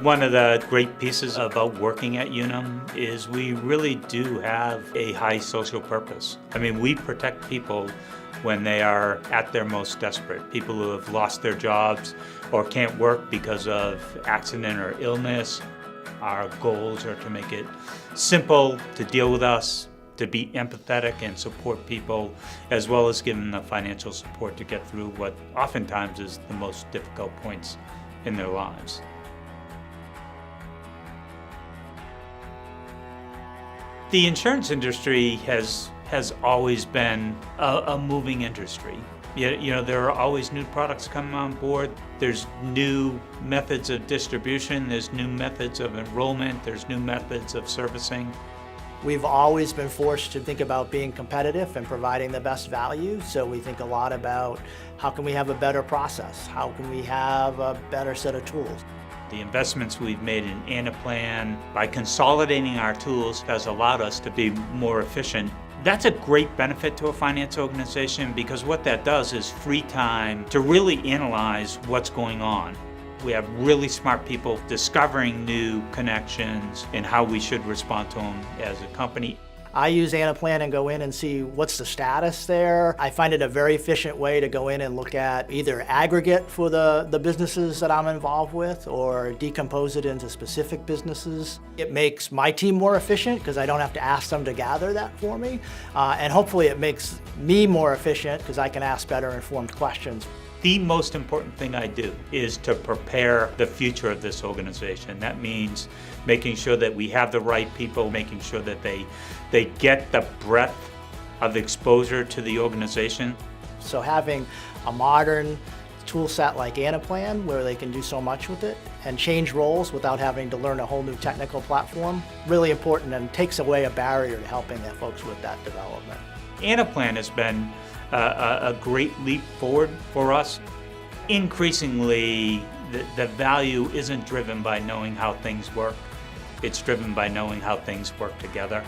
One of the great pieces about working at Unum is we really do have a high social purpose. I mean, we protect people when they are at their most desperate. People who have lost their jobs or can't work because of accident or illness. Our goals are to make it simple to deal with us, to be empathetic and support people, as well as give them the financial support to get through what oftentimes is the most difficult points in their lives. The insurance industry has always been a moving industry. You know, there are always new products coming on board. There's new methods of distribution, there's new methods of enrollment, there's new methods of servicing. We've always been forced to think about being competitive and providing the best value, so we think a lot about how can we have a better process, how can we have a better set of tools. The investments we've made in Anaplan, by consolidating our tools, has allowed us to be more efficient. That's a great benefit to a finance organization because what that does is free time to really analyze what's going on. We have really smart people discovering new connections and how we should respond to them as a company. I use Anaplan and go in and see what's the status there. I find it a very efficient way to go in and look at either aggregate for the businesses that I'm involved with or decompose it into specific businesses. It makes my team more efficient because I don't have to ask them to gather that for me. And hopefully it makes me more efficient because I can ask better informed questions. The most important thing I do is to prepare the future of this organization. That means making sure that we have the right people, making sure that they get the breadth of exposure to the organization. So having a modern tool set like Anaplan where they can do so much with it and change roles without having to learn a whole new technical platform, really important and takes away a barrier to helping the folks with that development. Anaplan has been a great leap forward for us. Increasingly, the value isn't driven by knowing how things work. It's driven by knowing how things work together.